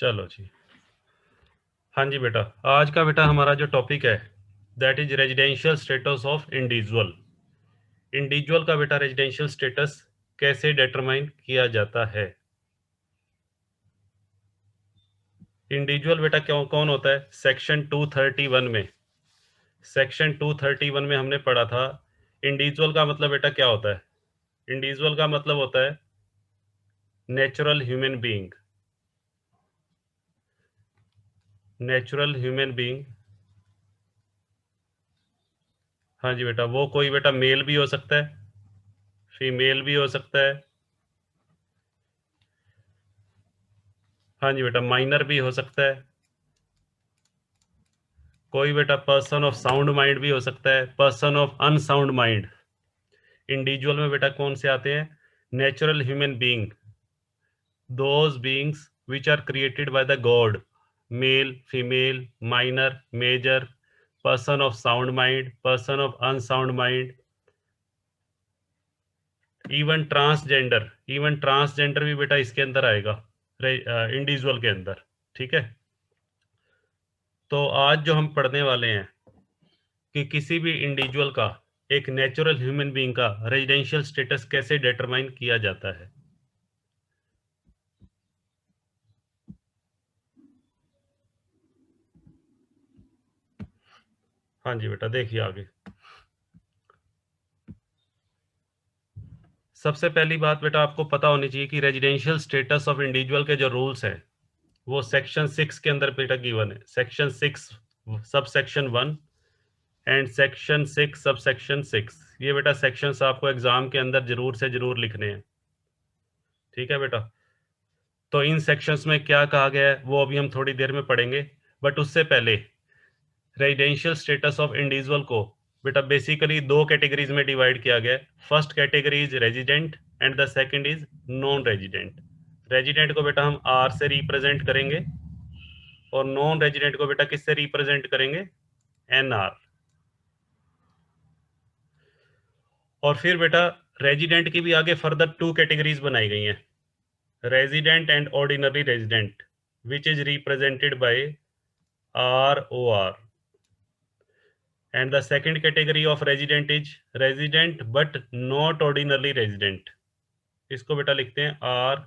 चलो जी। हाँ जी बेटा, आज का बेटा हमारा जो टॉपिक है that is residential status of individual. Individual का बेटा रेजिडेंशियल स्टेटस कैसे डिटरमाइन किया जाता है। इंडिविजुअल बेटा क्यों कौन होता है? सेक्शन 231 में, सेक्शन 231 में हमने पढ़ा था इंडिविजुअल का मतलब बेटा क्या होता है। इंडिविजुअल का मतलब होता है natural human being. Natural human being, हाँ जी बेटा, वो कोई बेटा मेल भी हो सकता है, फीमेल भी हो सकता है, हाँ जी बेटा, माइनर भी हो सकता है, कोई बेटा पर्सन ऑफ साउंड माइंड भी हो सकता है, person of unsound mind. Individual में बेटा कौन से आते हैं? Natural human being, those beings which are created by the god, male female minor major, person of sound mind, person of unsound mind, even transgender. Even transgender भी बेटा इसके अंदर आएगा, इंडिविजुअल के अंदर। ठीक है, तो आज जो हम पढ़ने वाले हैं कि किसी भी इंडिविजुअल का, एक नेचुरल ह्यूमन बीइंग का रेजिडेंशियल स्टेटस कैसे डिटरमाइन किया जाता है। हाँ जी बेटा, देखिए आगे। सबसे पहली बात बेटा आपको पता होनी चाहिए कि रेजिडेंशियल स्टेटस ऑफ इंडिविजुअल के जो रूल्स हैं वो सेक्शन 6 के अंदर बेटा गिवन है। Section 6 sub section 1 and section 6 sub section 6। ये बेटा सेक्शंस आपको एग्जाम के अंदर जरूर से जरूर लिखने हैं। ठीक है बेटा, तो इन सेक्शंस में क्या कहा गया है वो अभी हम थोड़ी देर में पढ़ेंगे, बट उससे पहले रेजिडेंशियल स्टेटस ऑफ इंडिविजुअल को बेटा बेसिकली दो कैटेगरीज में डिवाइड किया गया है। First category is resident and the second is non resident. Resident को बेटा हम आर से रिप्रेजेंट करेंगे और नॉन रेजिडेंट को बेटा किससे रिप्रेजेंट करेंगे? N R. और फिर बेटा रेजिडेंट की भी आगे फर्दर टू कैटेगरीज बनाई गई हैं, resident and ordinary resident, which is represented by R O R. And the second category of resident is resident but not ordinarily resident। इसको बेटा लिखते हैं आर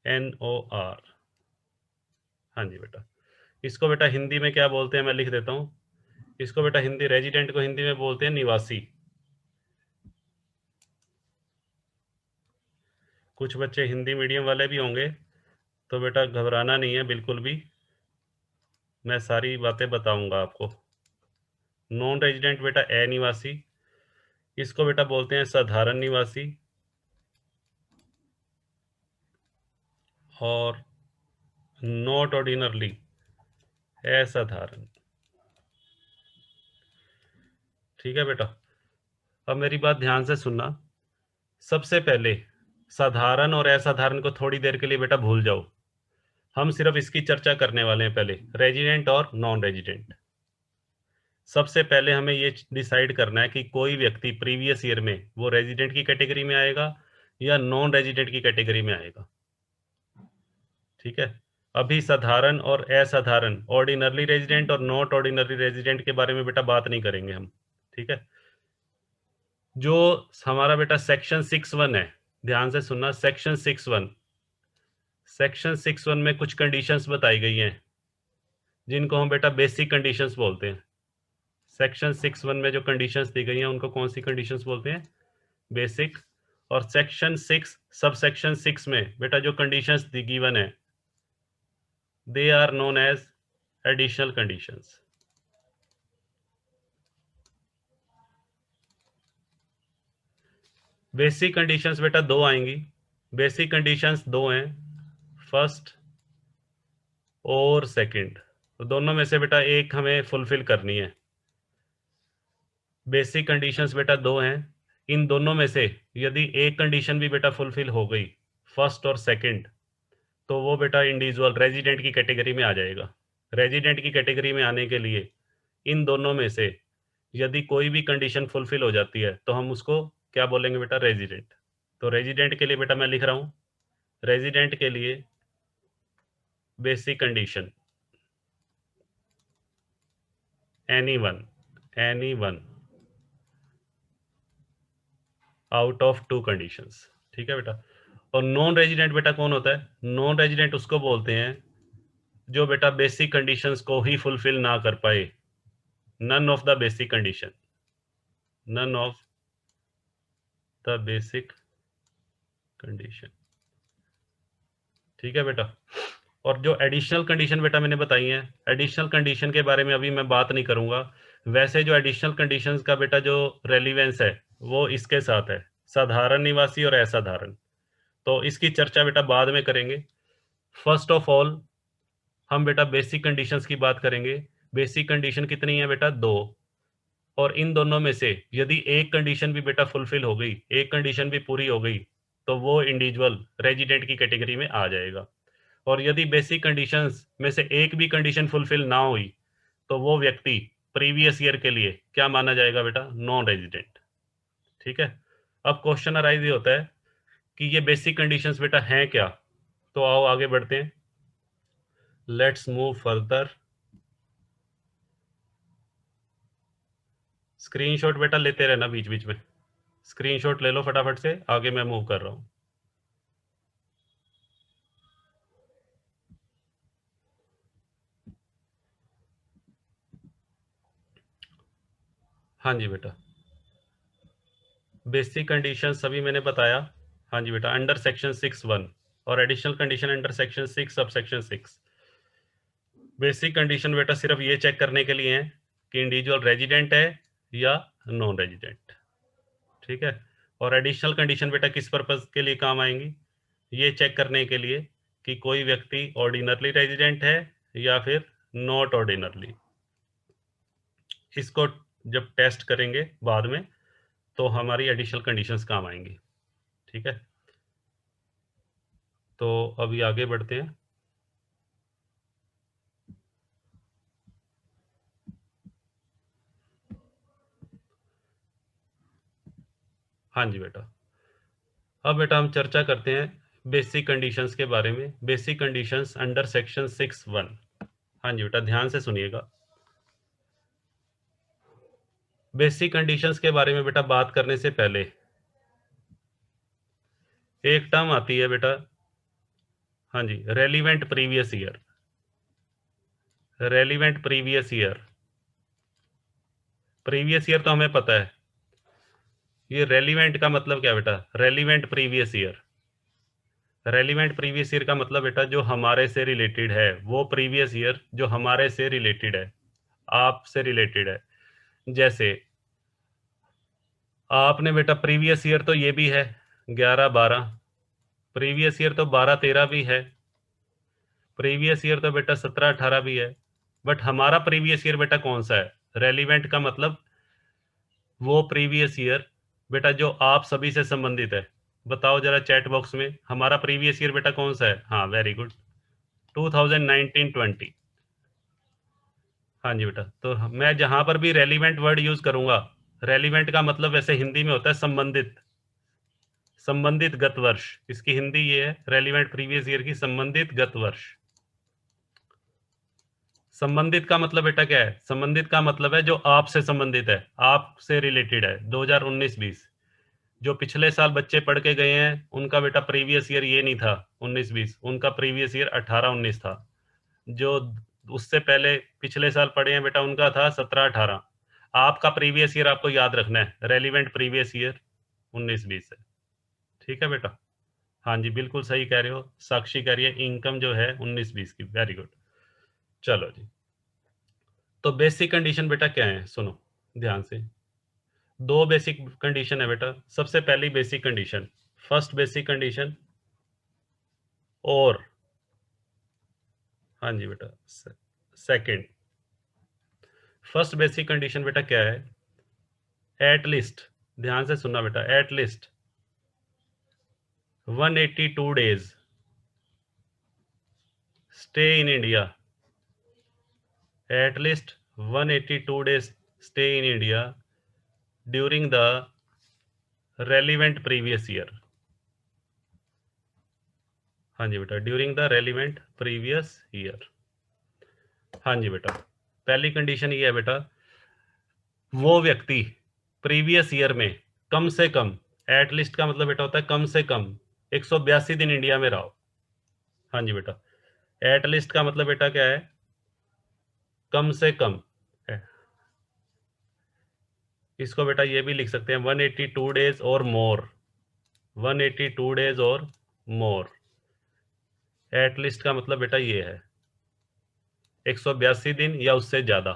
एन ओ आर। हाँ जी बेटा, इसको बेटा हिंदी में क्या बोलते हैं मैं लिख देता हूँ। इसको बेटा हिंदी, रेजिडेंट को हिंदी में बोलते हैं निवासी। कुछ बच्चे हिंदी मीडियम वाले भी होंगे, तो बेटा घबराना नहीं है बिल्कुल भी, मैं सारी बातें बताऊंगा आपको। नॉन रेजिडेंट बेटा अनिवासी, इसको बेटा बोलते हैं साधारण निवासी, और नॉट ऑर्डिनरली असाधारण। ठीक है बेटा, अब मेरी बात ध्यान से सुनना। सबसे पहले साधारण और असाधारण को थोड़ी देर के लिए बेटा भूल जाओ, हम सिर्फ इसकी चर्चा करने वाले हैं। पहले रेजिडेंट और नॉन रेजिडेंट। सबसे पहले हमें ये डिसाइड करना है कि कोई व्यक्ति प्रीवियस ईयर में वो रेजिडेंट की कैटेगरी में आएगा या नॉन रेजिडेंट की कैटेगरी में आएगा। ठीक है, अभी साधारण और असाधारण, ऑर्डिनरी रेजिडेंट और नॉट ऑर्डिनरी रेजिडेंट के बारे में बेटा बात नहीं करेंगे हम। ठीक है, जो हमारा बेटा सेक्शन 6(1) है, ध्यान से सुनना, सेक्शन 6(1), सेक्शन 6(1) में कुछ कंडीशंस बताई गई हैं जिनको हम बेटा बेसिक कंडीशंस बोलते हैं। सेक्शन 6(1) में जो कंडीशंस दी गई हैं उनको कौन सी कंडीशंस बोलते हैं? बेसिक। और सेक्शन 6 सब सेक्शन 6 में बेटा जो कंडीशंस दी गिवन है they are known as additional conditions. Basic conditions बेटा दो आएंगी। बेसिक कंडीशंस दो हैं, फर्स्ट और सेकंड, तो दोनों में से बेटा एक हमें फुलफिल करनी है। बेसिक कंडीशंस बेटा दो हैं, इन दोनों में से यदि एक कंडीशन भी बेटा फुलफिल हो गई, फर्स्ट और सेकंड, तो वो बेटा इंडिविजुअल रेजिडेंट की कैटेगरी में आ जाएगा। रेजिडेंट की कैटेगरी में आने के लिए इन दोनों में से यदि कोई भी कंडीशन फुलफिल हो जाती है तो हम उसको क्या बोलेंगे बेटा? रेजिडेंट। तो रेजिडेंट के लिए बेटा मैं लिख रहा हूँ, रेजिडेंट के लिए basic condition, any one out of to conditions. ठीक है बेटा। और नॉन रेजिडेंट बेटा कौन होता है? नॉन रेजिडेंट उसको बोलते हैं जो बेटा बेसिक कंडीशंस को ही फुलफिल ना कर पाए। None of the basic condition, none of the basic condition. ठीक है बेटा। और जो एडिशनल कंडीशन बेटा मैंने बताई है, एडिशनल कंडीशन के बारे में अभी मैं बात नहीं करूंगा। वैसे जो एडिशनल कंडीशंस का बेटा जो रेलिवेंस है वो इसके साथ है, साधारण निवासी और असाधारण। तो इसकी चर्चा बेटा बाद में करेंगे। फर्स्ट ऑफ ऑल हम बेटा बेसिक कंडीशंस की बात करेंगे। बेसिक कंडीशन कितनी है बेटा? 2। और इन दोनों में से यदि एक कंडीशन भी बेटा फुलफिल हो गई, एक कंडीशन भी पूरी हो गई, तो वो इंडिविजुअल रेजिडेंट की कैटेगरी में आ जाएगा। और यदि बेसिक कंडीशंस में से एक भी कंडीशन फुलफिल ना हुई, तो वो व्यक्ति प्रीवियस ईयर के लिए क्या माना जाएगा बेटा? Non resident. ठीक है। अब क्वेश्चन अराइज ये होता है कि ये बेसिक कंडीशंस बेटा हैं क्या? तो आओ आगे बढ़ते हैं। Let's move further. स्क्रीनशॉट बेटा लेते रहना बीच बीच में, स्क्रीनशॉट ले लो फटाफट से, आगे मैं मूव कर रहा हूं। हाँ जी बेटा, बेसिक कंडीशन सभी मैंने बताया। हाँ जी बेटा, अंडर सेक्शन 6(1) और additional condition under section 6 sub section 6। Basic condition बेटा सिर्फ ये चेक करने के लिए है कि इंडिविजुअल रेजिडेंट है या नॉन रेजिडेंट। ठीक है। और एडिशनल कंडीशन बेटा किस पर्पज के लिए काम आएंगी? ये चेक करने के लिए कि कोई व्यक्ति ऑर्डिनरली रेजिडेंट है या फिर नॉट ऑर्डिनरली। इसको जब टेस्ट करेंगे बाद में, तो हमारी एडिशनल कंडीशंस काम आएंगी। ठीक है। तो अभी आगे बढ़ते हैं। हाँ जी बेटा, अब बेटा हम चर्चा करते हैं बेसिक कंडीशंस के बारे में। Basic conditions under section 6(1). हाँ जी बेटा, ध्यान से सुनिएगा। बेसिक कंडीशंस के बारे में बेटा बात करने से पहले एक टर्म आती है बेटा, हाँ जी, relevant previous year. Relevant previous year, previous year तो हमें पता है। ये रेलिवेंट का मतलब क्या बेटा? Relevant previous year. Relevant previous year का मतलब बेटा जो हमारे से रिलेटेड है, वो प्रीवियस ईयर जो हमारे से रिलेटेड है, आपसे रिलेटेड है। जैसे आपने बेटा प्रीवियस ईयर तो ये भी है 11-12, प्रीवियस ईयर तो 12-13 भी है, प्रीवियस ईयर तो बेटा 17-18 भी है। बट हमारा प्रीवियस ईयर बेटा कौन सा है? रेलिवेंट का मतलब वो प्रीवियस ईयर बेटा जो आप सभी से संबंधित है। बताओ जरा चैट बॉक्स में, हमारा प्रीवियस ईयर बेटा कौन सा है? हाँ वेरी गुड, 2019-20। हाँ जी बेटा, तो मैं जहां पर भी रेलिवेंट वर्ड यूज करूंगा, रेलिवेंट का मतलब वैसे हिंदी में होता है संबंधित, संबंधित गत वर्ष। इसकी हिंदी ये है, रेलिवेंट प्रीवियस ईयर की संबंधित गत वर्ष। संबंधित का मतलब बेटा क्या है? संबंधित का मतलब है जो आपसे संबंधित है, आपसे रिलेटेड है। 2019-20 जो पिछले साल बच्चे पढ़ के गए हैं, उनका बेटा प्रीवियस ईयर ये नहीं था 19-20, उनका प्रीवियस ईयर 18-19 था। जो उससे पहले पिछले साल पढ़े हैं बेटा, उनका था 17-18। आपका प्रीवियस ईयर आपको याद रखना है, रेलिवेंट प्रीवियस ईयर 19-20 है। ठीक है बेटा। हाँ जी बिल्कुल सही कह रहे हो, साक्षी कह रही है इनकम जो है 19-20 की, वेरी गुड। चलो जी, तो बेसिक कंडीशन बेटा क्या है? सुनो ध्यान से। दो बेसिक कंडीशन है बेटा। सबसे पहली basic condition, first basic condition, और हाँ जी बेटा सेकंड। फर्स्ट बेसिक कंडीशन बेटा क्या है? एट लिस्ट, ध्यान से सुनना बेटा, at least 182 days stay in India. At least 182 days stay in India during the relevant previous year. हाँ जी बेटा, during the relevant previous year. हाँ जी बेटा, पहली कंडीशन ये है बेटा, वो व्यक्ति प्रीवियस ईयर में कम से कम, एटलीस्ट का मतलब बेटा होता है कम से कम 182 दिन इंडिया में रहो। हाँ जी बेटा, एटलीस्ट का मतलब बेटा क्या है, कम से कम। इसको बेटा ये भी लिख सकते हैं 182 डेज और मोर, 182 डेज और मोर। एटलीस्ट का मतलब बेटा ये है 182 दिन या उससे ज्यादा।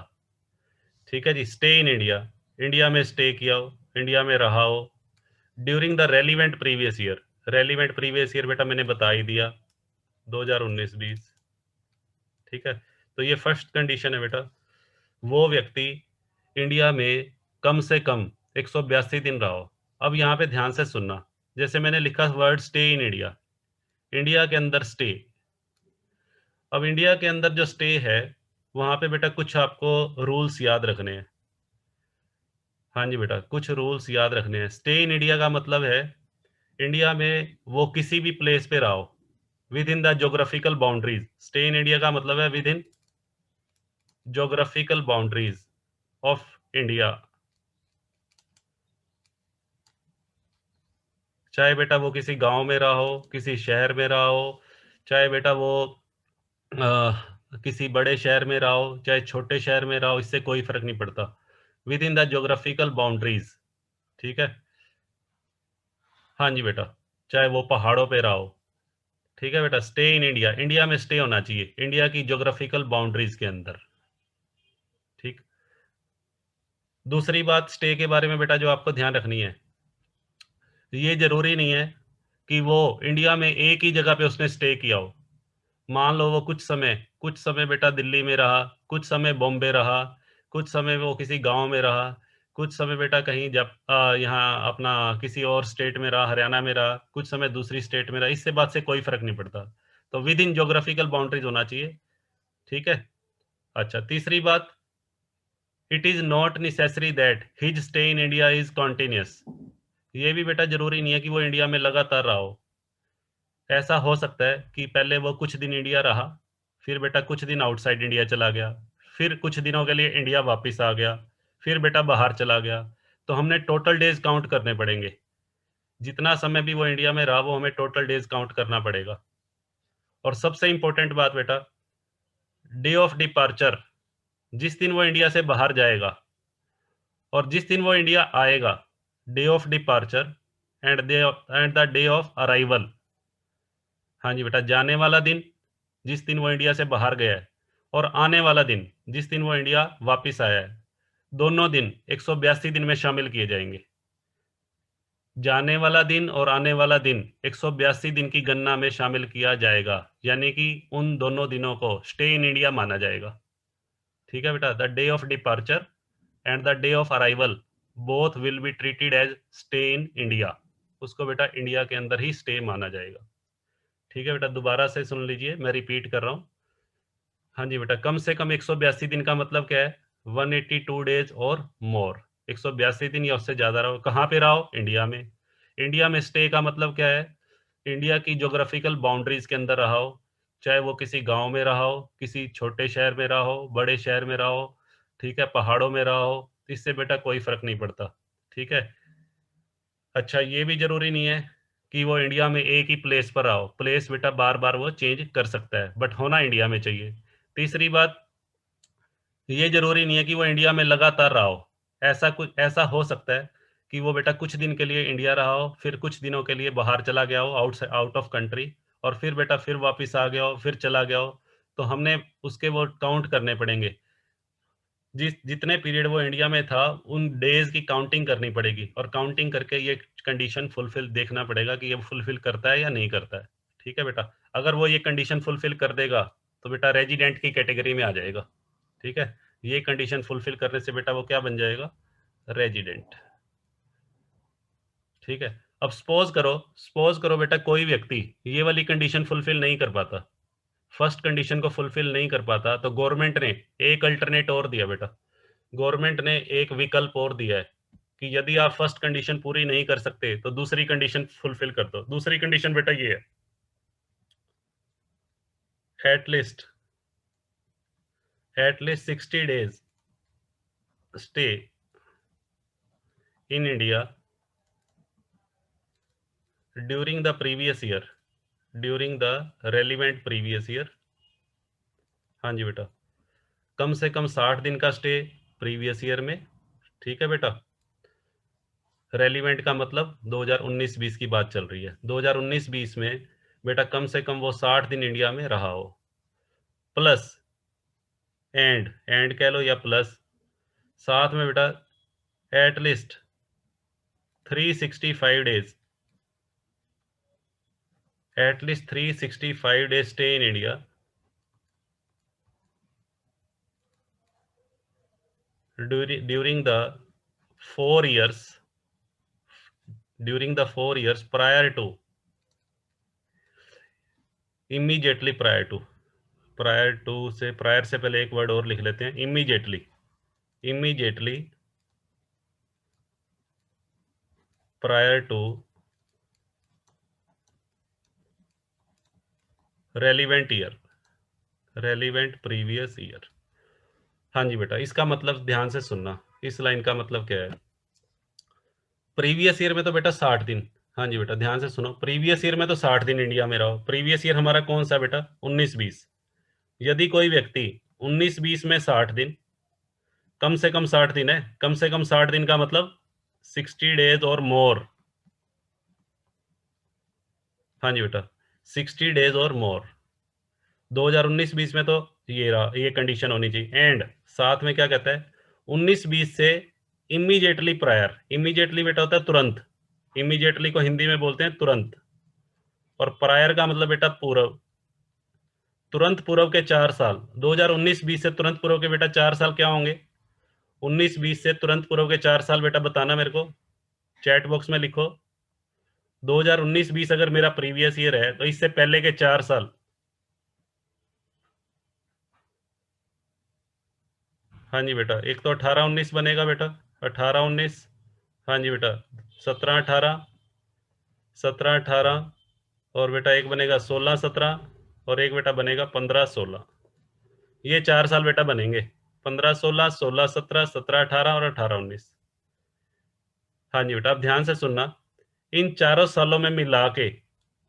ठीक है जी, स्टे इन इंडिया, इंडिया में स्टे किया हो, इंडिया में रहा हो during the relevant previous year. Relevant previous year बेटा मैंने बता ही दिया, 2019-20। ठीक है, तो ये फर्स्ट कंडीशन है बेटा, वो व्यक्ति इंडिया में कम से कम 182 दिन रहा हो। अब यहाँ पे ध्यान से सुनना, जैसे मैंने लिखा word stay in India, India के अंदर स्टे। अब इंडिया के अंदर जो स्टे है, वहां पे बेटा कुछ आपको रूल्स याद रखने हैं। हाँ जी बेटा, कुछ रूल्स याद रखने हैं। स्टे इन इंडिया का मतलब है इंडिया में वो किसी भी प्लेस पे रहा हो with in the geographical boundaries. Stay in India का मतलब है with in geographical boundaries of India. चाहे बेटा वो किसी गांव में रहा हो, किसी शहर में रहा हो, चाहे बेटा वो किसी बड़े शहर में रहा हो, चाहे छोटे शहर में रहा हो, इससे कोई फर्क नहीं पड़ता, with in the geographical boundaries. ठीक है, हाँ जी बेटा, चाहे वो पहाड़ों पे रहा हो। ठीक है बेटा, स्टे इन इंडिया, इंडिया में स्टे होना चाहिए, इंडिया की जोग्राफिकल बाउंड्रीज के अंदर। ठीक, दूसरी बात स्टे के बारे में बेटा जो आपको ध्यान रखनी है, ये जरूरी नहीं है कि वो इंडिया में एक ही जगह पे उसने स्टे किया हो। मान लो वो कुछ समय बेटा दिल्ली में रहा, कुछ समय बॉम्बे रहा, कुछ समय वो किसी गांव में रहा, कुछ समय बेटा कहीं जब यहाँ अपना किसी और स्टेट में रहा, हरियाणा में रहा, कुछ समय दूसरी स्टेट में रहा, इससे बात से कोई फर्क नहीं पड़ता। तो विद इन जोग्राफिकल बाउंड्रीज होना चाहिए। ठीक है, अच्छा तीसरी बात, it is not necessary that his stay in India is continuous. ये भी बेटा जरूरी नहीं है कि वो इंडिया में लगातार रहा हो। ऐसा हो सकता है कि पहले वो कुछ दिन इंडिया रहा, फिर बेटा कुछ दिन आउटसाइड इंडिया चला गया, फिर कुछ दिनों के लिए इंडिया वापस आ गया, फिर बेटा बाहर चला गया। तो हमने टोटल डेज काउंट करने पड़ेंगे, जितना समय भी वो इंडिया में रहा वो हमें टोटल डेज काउंट करना पड़ेगा। और सबसे इंपॉर्टेंट बात बेटा, डे ऑफ डिपार्चर, जिस दिन वो इंडिया से बाहर जाएगा और जिस दिन वो इंडिया आएगा, day of departure and the day of arrival. हाँ जी बेटा, जाने वाला दिन जिस दिन वो इंडिया से बाहर गया है, और आने वाला दिन जिस दिन वो इंडिया वापस आया है, दोनों दिन 182 दिन में शामिल किए जाएंगे। जाने वाला दिन और आने वाला दिन 182 दिन की गणना में शामिल किया जाएगा, यानी कि उन दोनों दिनों को स्टे इन इंडिया माना जाएगा। ठीक है बेटा, the day of departure and the day of arrival both will be treated as stay in India. उसको बेटा इंडिया के अंदर ही स्टे माना जाएगा। ठीक है बेटा, दोबारा से सुन लीजिए, मैं रिपीट कर रहा हूँ। हाँ जी बेटा, कम से कम 182 दिन का मतलब क्या है, 182 डेज और मोर। 182 दिन या उससे ज्यादा रहो, कहाँ पे रहो, इंडिया में। इंडिया में स्टे का मतलब क्या है, इंडिया की ज्योग्राफिकल बाउंड्रीज के अंदर रहा हो, चाहे वो किसी गांव में रहा हो, किसी छोटे शहर में रहा हो, बड़े शहर में रहा हो, ठीक है, पहाड़ों में रहा हो, इससे बेटा कोई फर्क नहीं पड़ता। ठीक है, अच्छा ये भी जरूरी नहीं है कि वो इंडिया में एक ही प्लेस पर आओ, प्लेस बेटा बार बार वो चेंज कर सकता है, बट होना इंडिया में चाहिए। तीसरी बात, ये जरूरी नहीं है कि वो इंडिया में लगातार रहा हो। ऐसा हो सकता है कि वो बेटा कुछ दिन के लिए इंडिया रहा हो, फिर कुछ दिनों के लिए बाहर चला गया हो, आउट ऑफ कंट्री, और फिर बेटा फिर वापस आ गया हो, फिर चला गया हो। तो हमने उसके वो काउंट करने पड़ेंगे, जितने पीरियड वो इंडिया में था उन डेज की काउंटिंग करनी पड़ेगी, और काउंटिंग करके ये कंडीशन फुलफिल देखना पड़ेगा कि ये फुलफिल करता है या नहीं करता है। ठीक है बेटा, अगर वो ये कंडीशन फुलफिल कर देगा तो बेटा रेजिडेंट की कैटेगरी में आ जाएगा। ठीक है, ये कंडीशन फुलफिल करने से बेटा वो क्या बन जाएगा, रेजिडेंट। ठीक है, अब सपोज करो बेटा कोई व्यक्ति ये वाली कंडीशन फुलफिल नहीं कर पाता, फर्स्ट कंडीशन को फुलफिल नहीं कर पाता, तो गवर्नमेंट ने एक अल्टरनेट और दिया बेटा, गवर्नमेंट ने एक विकल्प और दिया है कि यदि आप फर्स्ट कंडीशन पूरी नहीं कर सकते तो दूसरी कंडीशन फुलफिल कर दो। दूसरी कंडीशन बेटा ये है, at least 60 days stay in India during the previous year, during the relevant previous year। हाँ जी बेटा, कम से कम 60 दिन का स्टे प्रीवियस ईयर में। ठीक है बेटा, रेलिवेंट का मतलब 2019-20 की बात चल रही है। 2019-20 में बेटा कम से कम वो 60 दिन इंडिया में रहा हो, प्लस एंड कह लो या प्लस साथ में बेटा at least 365 days, at least 365 days stay in India during the 4 years, prior to, immediately prior से पहले एक वर्ड और लिख लेते हैं, immediately prior to relevant previous year। हाँ जी बेटा, इसका मतलब ध्यान से सुनना, इस लाइन का मतलब क्या है। प्रीवियस ईयर में तो बेटा 60 दिन, हाँ जी बेटा ध्यान से सुनो, प्रीवियस ईयर में तो 60 दिन इंडिया में रहो। प्रीवियस ईयर हमारा कौन सा बेटा, 19-20। यदि कोई व्यक्ति 19-20 में 60 दिन, कम से कम 60 दिन है, कम से कम 60 दिन का मतलब 60 डेज और मोर। हाँ जी बेटा, 60 डेज और मोर। 2019-20 में तो ये कंडीशन होनी चाहिए। एंड साथ में क्या कहता है, 19-20 से इमीडिएटली प्रायर, इमीडिएटली बेटा होता है तुरंत, इमीडिएटली को हिंदी में बोलते हैं तुरंत, और प्रायर का मतलब बेटा पूर्व, तुरंत पूर्व के 4 साल। 2019-20 से तुरंत पूर्व के बेटा 4 साल क्या होंगे, 19-20 से तुरंत पूर्व के 4 साल बेटा बताना मेरे को, चैट बॉक्स में लिखो। 2019-20 अगर मेरा प्रीवियस ईयर है तो इससे पहले के 4 साल, हाँ जी बेटा, एक तो 18-19 बनेगा बेटा, 18-19, हाँ जी बेटा 17-18, 17-18, और बेटा एक बनेगा 16-17, और एक बेटा बनेगा 15-16। ये 4 साल बेटा बनेंगे, 15-16, 16-17, 17-18 और 18-19। हाँ जी बेटा, अब ध्यान से सुनना, इन चारों सालों में मिला के,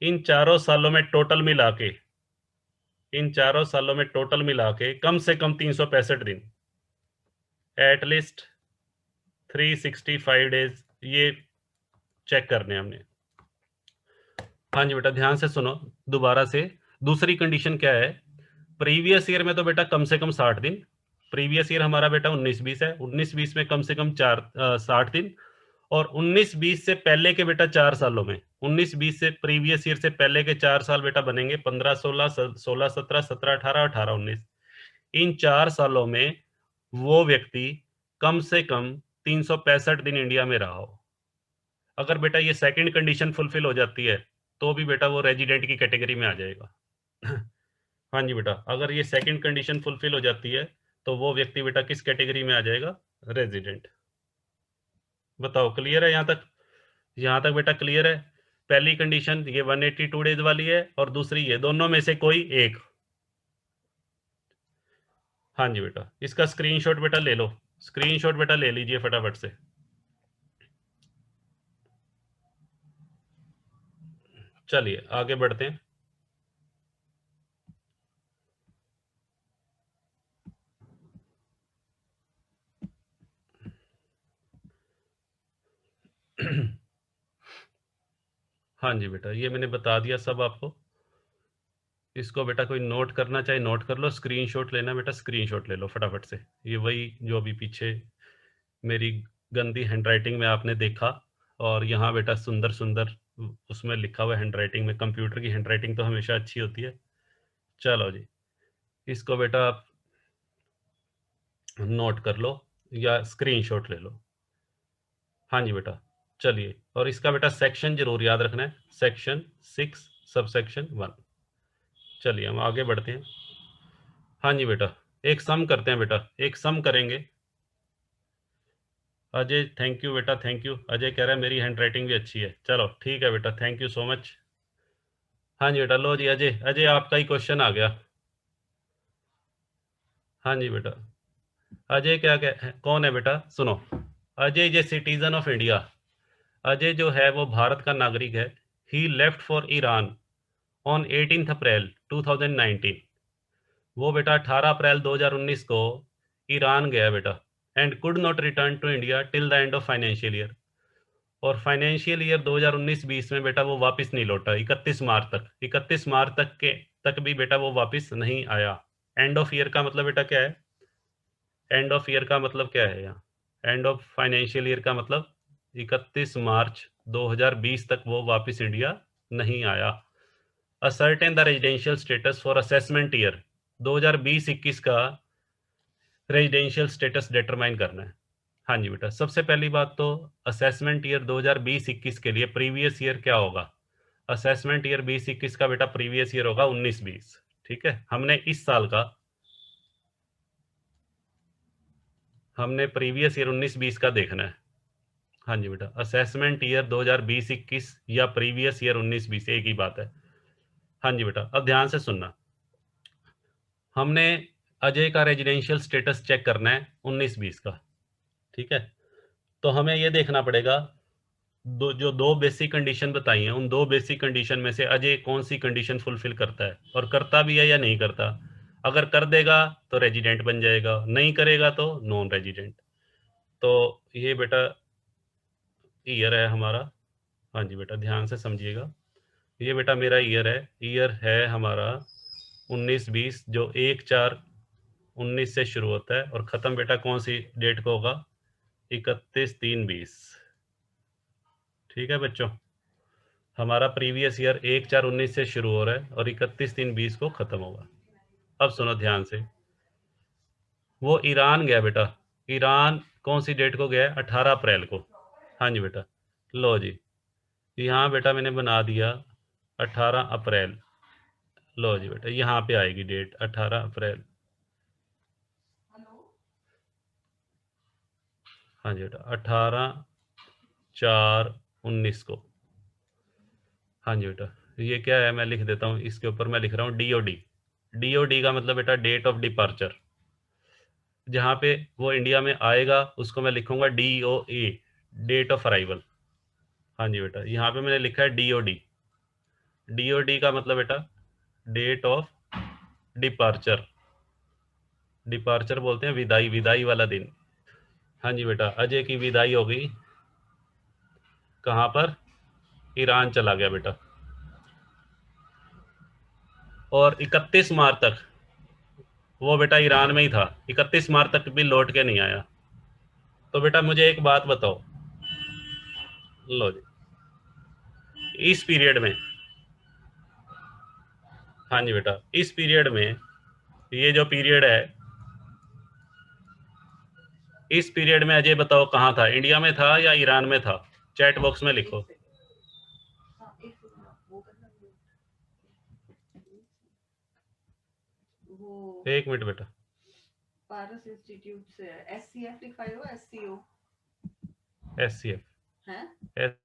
इन चारों सालों में टोटल मिला के, इन चारों सालों में टोटल मिला के कम से कम 365 दिन, एटलीस्ट 365 डेज, ये चेक करने हमने। हाँ जी बेटा ध्यान से सुनो दोबारा से, दूसरी कंडीशन क्या है, प्रीवियस ईयर में तो बेटा कम से कम 60 दिन, प्रीवियस ईयर हमारा बेटा 19-20 है, 19-20 में कम से कम 60 दिन, और 19-20 से पहले के बेटा 4 सालों में, 19-20 से प्रीवियस ईयर से पहले के 4 साल बेटा बनेंगे 15-16, 16-17, 17-18, 18-19। इन 4 सालों में वो व्यक्ति कम से कम 365 दिन इंडिया में रहा हो। अगर बेटा ये सेकंड कंडीशन फुलफिल हो जाती है तो भी बेटा वो रेजिडेंट की कैटेगरी में आ जाएगा। हाँ जी बेटा, अगर ये सेकंड कंडीशन फुलफिल हो जाती है तो वो व्यक्ति बेटा किस कैटेगरी में आ जाएगा, रेजिडेंट। बताओ क्लियर है यहाँ तक, यहाँ तक बेटा क्लियर है। पहली कंडीशन ये 182 डेज वाली है, और दूसरी ये, दोनों में से कोई एक। हाँ जी बेटा, इसका स्क्रीनशॉट बेटा ले लो, स्क्रीनशॉट बेटा ले लीजिए फटाफट से। चलिए आगे बढ़ते हैं। हाँ जी बेटा, ये मैंने बता दिया सब आपको। इसको बेटा कोई नोट करना चाहे नोट कर लो, स्क्रीनशॉट लेना बेटा स्क्रीनशॉट ले लो फटाफट से। ये वही जो अभी पीछे मेरी गंदी हैंडराइटिंग में आपने देखा, और यहाँ बेटा सुंदर सुंदर उसमें लिखा हुआ हैंडराइटिंग में, कंप्यूटर की हैंडराइटिंग तो हमेशा अच्छी होती है। चलो जी, इसको बेटा आप नोट कर लो या स्क्रीनशॉट ले लो। हाँ जी बेटा, चलिए, और इसका बेटा सेक्शन जरूर याद रखना है, सेक्शन 6 सब सेक्शन 1। चलिए हम आगे बढ़ते हैं। हाँ जी बेटा, एक सम करते हैं बेटा, एक सम करेंगे। अजय थैंक यू बेटा, थैंक यू। अजय कह रहा है मेरी हैंड राइटिंग भी अच्छी है, चलो ठीक है बेटा, थैंक यू सो मच। हाँ जी बेटा, लो जी अजय, अजय आपका ही क्वेश्चन आ गया। हाँ जी बेटा। अजय क्या कौन है बेटा, सुनो। Ajay is a citizen of India. Ajay जो है वो भारत का नागरिक है। ही लेफ्ट फॉर ईरान ऑन 18 अप्रैल 2019। वो बेटा 18 अप्रैल 2019 को ईरान गया बेटा, and could not return to India till the end of financial year. और फाइनेंशियल ईयर 2019-20 में बेटा वो वापस नहीं लौटा, 31 मार्च तक, 31 मार्च तक भी बेटा वो वापस नहीं आया। एंड ऑफ ईयर का मतलब बेटा क्या है, एंड ऑफ ईयर का मतलब क्या है यहाँ, एंड ऑफ फाइनेंशियल ईयर का मतलब 31 मार्च 2020 तक वो वापस इंडिया नहीं आया। Ascertain the residential status for assessment year 2020-21 का रेजिडेंशियल स्टेटस डिटरमाइन करना है। हाँ जी बेटा, सबसे पहली बात तो असेसमेंट ईयर 2020-21 के लिए प्रीवियस ईयर क्या होगा। असेसमेंट ईयर 20-21 का बेटा प्रीवियस ईयर होगा 19-20। ठीक है, हमने प्रीवियस ईयर 19-20 का देखना है। हाँ जी बेटा, असेसमेंट ईयर 2020-21 या प्रीवियस ईयर 19-20 एक ही बात है। हाँ जी बेटा, अब ध्यान से सुनना। हमने अजय का रेजिडेंशियल स्टेटस चेक करना है 19-20 का। ठीक है, तो हमें ये देखना पड़ेगा जो दो बेसिक कंडीशन बताई हैं, उन दो बेसिक कंडीशन में से अजय कौन सी कंडीशन फुलफिल करता है और करता भी है या नहीं करता। अगर कर देगा तो रेजिडेंट बन जाएगा, नहीं करेगा तो नॉन रेजिडेंट। तो ये बेटा ईयर है हमारा। हाँ जी बेटा, ध्यान से समझिएगा। ये बेटा मेरा ईयर है हमारा 19-20, जो 1/4/19 से शुरू होता है और ख़त्म बेटा कौन सी डेट को होगा, 31/3/20। ठीक है बच्चों, हमारा प्रीवियस ईयर 1/4/19 से शुरू हो रहा है और 31/3/20 को ख़त्म होगा। अब सुनो ध्यान से। वो ईरान गया बेटा, ईरान कौन सी डेट को गया है, 18 अप्रैल को। हाँ जी बेटा, लो जी, यहाँ बेटा मैंने बना दिया 18 अप्रैल। लो जी बेटा, यहाँ पे आएगी डेट 18 अप्रैल। हाँ जी बेटा, 18/4/19 को। हाँ जी बेटा, ये क्या है मैं लिख देता हूँ, इसके ऊपर मैं लिख रहा हूँ DOD। DOD का मतलब बेटा डेट ऑफ डिपार्चर। जहाँ पे वो इंडिया में आएगा उसको मैं लिखूंगा DOA, डेट ऑफ अराइवल। हाँ जी बेटा, यहाँ पे मैंने लिखा है DOD। DOD का मतलब बेटा डेट ऑफ डिपार्चर। डिपार्चर बोलते हैं विदाई, विदाई वाला दिन। हाँ जी बेटा, अजय की विदाई हो गई, कहाँ पर, ईरान चला गया बेटा। और 31 मार्च तक वो बेटा ईरान में ही था, 31 मार्च तक भी लौट के नहीं आया। तो बेटा मुझे एक बात बताओ, लो जी, इस पीरियड में, हाँ जी बेटा, इस पीरियड में, ये जो पीरियड है, इस पीरियड में अजय बताओ कहाँ था, इंडिया में था या ईरान में था, चैट बॉक्स में लिखो। एक मिनट बेटा, पारस इंस्टीट्यूट से SCF लिखा हो, SCO SCF है।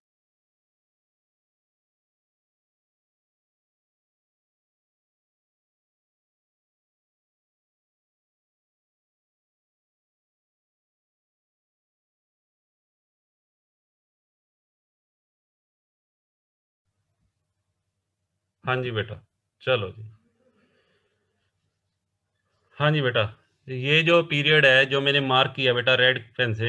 हाँ जी बेटा, चलो जी। हाँ जी बेटा, ये जो पीरियड है जो मैंने मार्क किया बेटा रेड पेन से,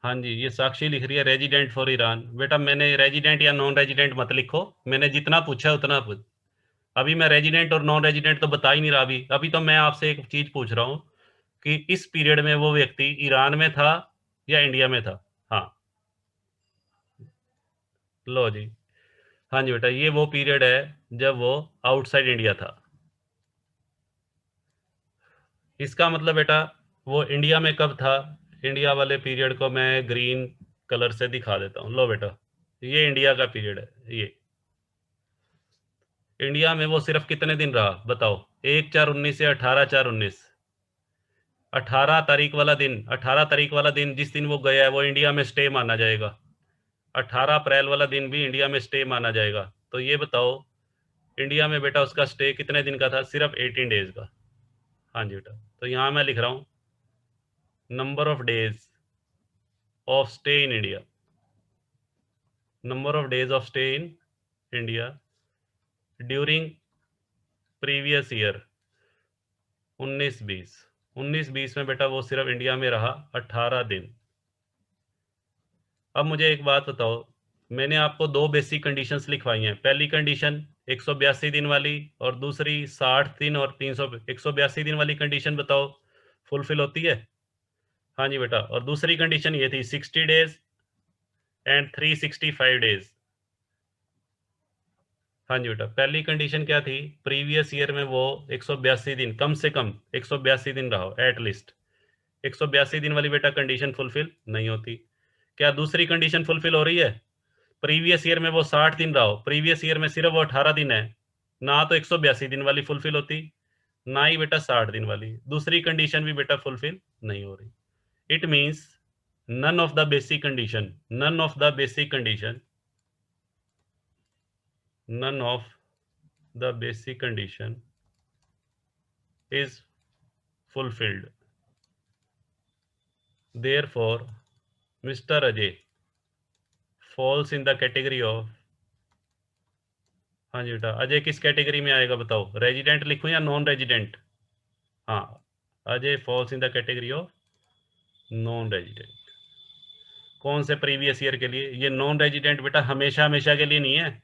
हाँ जी, ये साक्षी लिख रही है रेजिडेंट फॉर ईरान। बेटा मैंने रेजिडेंट या नॉन रेजिडेंट मत लिखो, मैंने जितना पूछा उतना पूछ। अभी मैं रेजिडेंट और नॉन रेजिडेंट तो बता ही नहीं रहा। अभी तो मैं आपसे एक चीज पूछ रहा हूँ कि इस पीरियड में वो व्यक्ति ईरान में था या इंडिया में था। हाँ, लो जी। हाँ जी बेटा, ये वो पीरियड है जब वो आउटसाइड इंडिया था। इसका मतलब बेटा वो इंडिया में कब था, इंडिया वाले पीरियड को मैं ग्रीन कलर से दिखा देता हूँ। लो बेटा, ये इंडिया का पीरियड है। ये इंडिया में वो सिर्फ कितने दिन रहा बताओ, 1/4/19 से 18/4/19। 18 तारीख वाला दिन जिस दिन वो गया है वो इंडिया में स्टे माना जाएगा। 18 अप्रैल वाला दिन भी इंडिया में स्टे माना जाएगा। तो ये बताओ इंडिया में बेटा उसका स्टे कितने दिन का था, सिर्फ 18 डेज का। हाँ जी बेटा, तो यहाँ मैं लिख रहा हूँ number of days of stay in India, number of days of stay in India during previous year 19-20। 19-20 में बेटा वो सिर्फ इंडिया में रहा 18 दिन। अब मुझे एक बात बताओ, मैंने आपको दो बेसिक कंडीशंस लिखवाई हैं। पहली कंडीशन 182 दिन वाली और दूसरी 60 दिन और 300 182 दिन वाली कंडीशन बताओ फुलफिल होती है? हाँ जी बेटा, और दूसरी कंडीशन ये थी 60 डेज एंड 365 डेज। हाँ जी बेटा, पहली कंडीशन क्या थी? प्रीवियस ईयर में वो 182 दिन, कम से कम 182 दिन रहो एटलीस्ट। 182 दिन वाली बेटा कंडीशन फुलफिल नहीं होती। क्या दूसरी कंडीशन फुलफिल हो रही है? प्रीवियस ईयर में वो 60 दिन रहा हो, प्रीवियस ईयर में सिर्फ वो 18 दिन है, ना तो 182 दिन वाली फुलफिल होती, ना ही बेटा 60 दिन वाली। दूसरी कंडीशन भी बेटा फुलफिल नहीं हो रही। It means none of the basic condition, none of the basic condition, none of the basic condition is fulfilled. Therefore, Mr. Ajay falls in the category of, हाँ जी बेटा, अजय किस कैटेगरी में आएगा बताओ? रेजिडेंट लिखूं या नॉन रेजिडेंट? हाँ, Ajay falls in the category of non resident. कौन से प्रीवियस ईयर के लिए? ये नॉन रेजिडेंट बेटा हमेशा हमेशा के लिए नहीं है,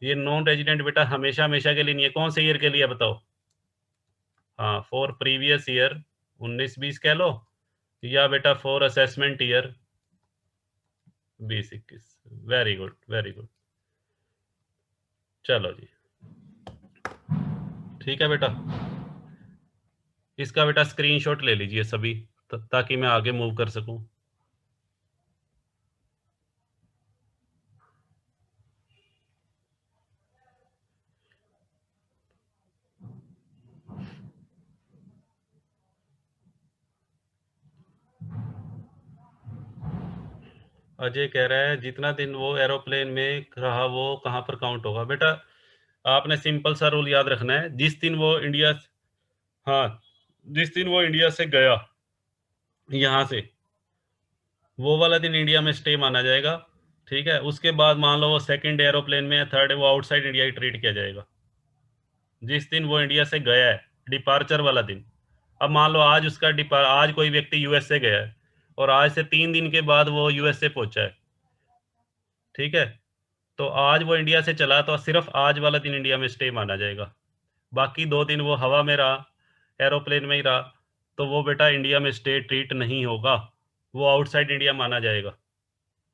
ये नॉन रेजिडेंट बेटा हमेशा हमेशा के लिए नहीं है। कौन से ईयर के लिए बताओ? हाँ, फॉर प्रीवियस ईयर 19-20 कह लो, या बेटा for assessment year 20-21। Very good, very good. चलो जी, ठीक है बेटा, इसका बेटा स्क्रीनशॉट ले लीजिए सभी, ताकि मैं आगे मूव कर सकूं। अजय कह रहा है जितना दिन वो एरोप्लेन में रहा वो कहाँ पर काउंट होगा? बेटा आपने सिंपल सा रूल याद रखना है, जिस दिन वो इंडिया, हाँ, जिस दिन वो इंडिया से गया यहाँ से, वो वाला दिन इंडिया में स्टे माना जाएगा। ठीक है, उसके बाद मान लो वो सेकंड एरोप्लेन में है, थर्ड है, वो आउटसाइड इंडिया ही ट्रीट किया जाएगा। जिस दिन वो इंडिया से गया है, डिपार्चर वाला दिन। अब मान लो आज उसका आज कोई व्यक्ति यूएस से गया है और आज से 3 दिन के बाद वो यूएस से पहुंचा है, ठीक है, तो आज वो इंडिया से चला तो सिर्फ आज वाला दिन इंडिया में स्टे माना जाएगा। बाकी 2 दिन वो हवा में रहा, एरोप्लेन में ही रहा, तो वो बेटा इंडिया में स्टे ट्रीट नहीं होगा, वो आउटसाइड इंडिया माना जाएगा।